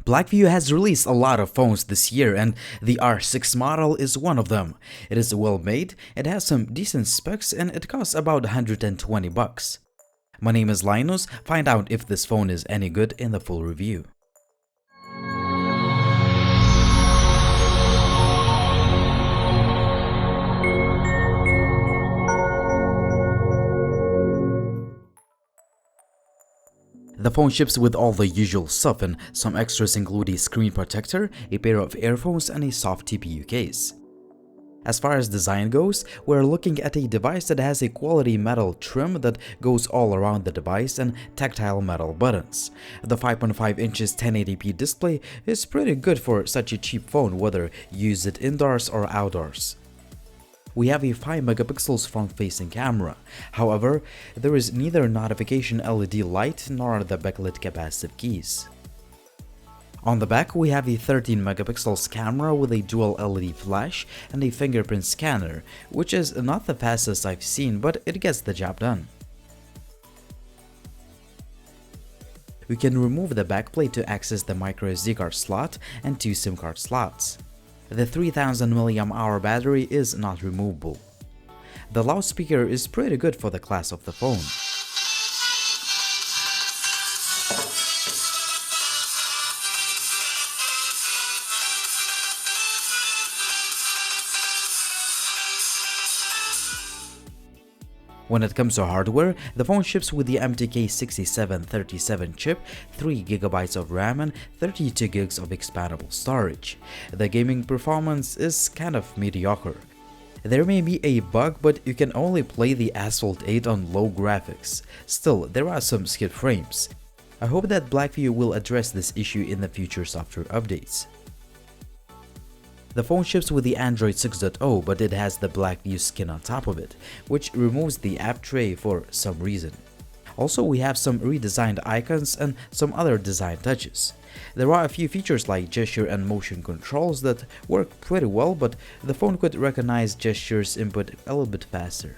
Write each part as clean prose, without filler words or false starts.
Blackview has released a lot of phones this year, and the R6 model is one of them. It is well made, it has some decent specs, and it costs about 120 bucks. My name is Linus. Find out if this phone is any good in the full review. The phone ships with all the usual stuff, and some extras include a screen protector, a pair of earphones, and a soft TPU case. As far as design goes, we're looking at a device that has a quality metal trim that goes all around the device and tactile metal buttons. The 5.5 inches 1080p display is pretty good for such a cheap phone, whether you use it indoors or outdoors. We have a 5 megapixels front-facing camera. However, there is neither notification LED light nor the backlit capacitive keys. On the back, we have a 13 megapixels camera with a dual LED flash and a fingerprint scanner, which is not the fastest I've seen, but it gets the job done. We can remove the backplate to access the microSD card slot and 2 SIM card slots. The 3000 mAh battery is not removable. The loudspeaker is pretty good for the class of the phone. When it comes to hardware, the phone ships with the MTK6737 chip, 3GB of RAM and 32GB of expandable storage. The gaming performance is kind of mediocre. There may be a bug, but you can only play the Asphalt 8 on low graphics. Still, there are some skip frames. I hope that Blackview will address this issue in the future software updates. The phone ships with the Android 6.0, but it has the Blackview skin on top of it, which removes the app tray for some reason. Also, we have some redesigned icons and some other design touches. There are a few features like gesture and motion controls that work pretty well, but the phone could recognize gestures input a little bit faster.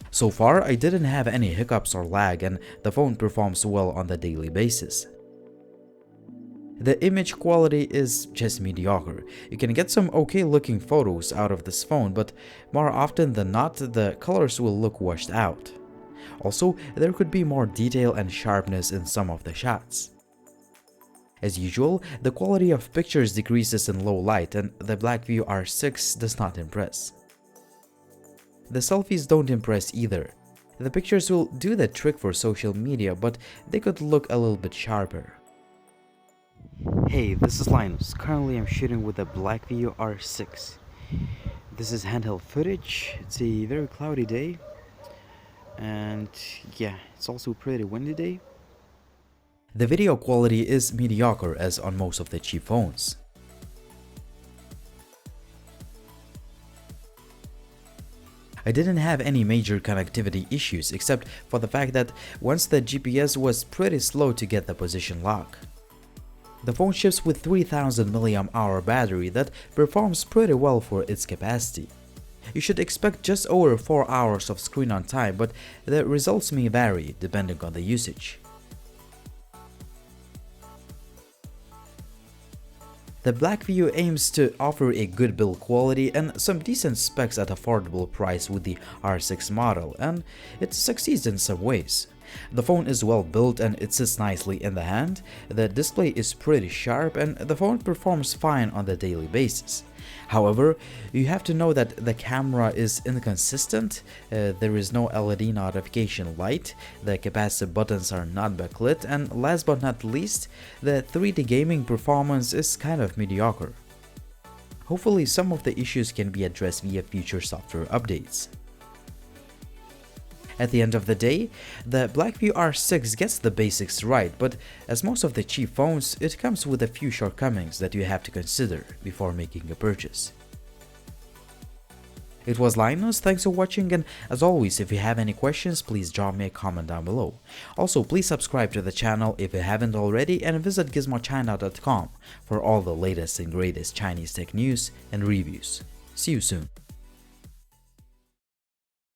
So far, I didn't have any hiccups or lag, and the phone performs well on the daily basis. The image quality is just mediocre. You can get some okay looking photos out of this phone, but more often than not, the colors will look washed out. Also, there could be more detail and sharpness in some of the shots. As usual, the quality of pictures decreases in low light, and the Blackview R6 does not impress. The selfies don't impress either. The pictures will do the trick for social media, but they could look a little bit sharper. Hey, this is Linus. Currently I'm shooting with the Blackview R6. This is handheld footage. It's a very cloudy day, and yeah, it's also a pretty windy day. The video quality is mediocre as on most of the cheap phones. I didn't have any major connectivity issues except for the fact that once the GPS was pretty slow to get the position lock. The phone ships with 3000 mAh battery that performs pretty well for its capacity. You should expect just over 4 hours of screen on time, but the results may vary depending on the usage. The Blackview aims to offer a good build quality and some decent specs at affordable price with the R6 model, and it succeeds in some ways. The phone is well built and it sits nicely in the hand, the display is pretty sharp, and the phone performs fine on the daily basis. However, you have to know that the camera is inconsistent, there is no LED notification light, the capacitive buttons are not backlit, and last but not least, the 3D gaming performance is kind of mediocre. Hopefully some of the issues can be addressed via future software updates. At the end of the day, the Blackview R6 gets the basics right, but as most of the cheap phones, it comes with a few shortcomings that you have to consider before making a purchase. It was Linus, thanks for watching, and as always, if you have any questions, please drop me a comment down below. Also, please subscribe to the channel if you haven't already, and visit gizmochina.com for all the latest and greatest Chinese tech news and reviews. See you soon.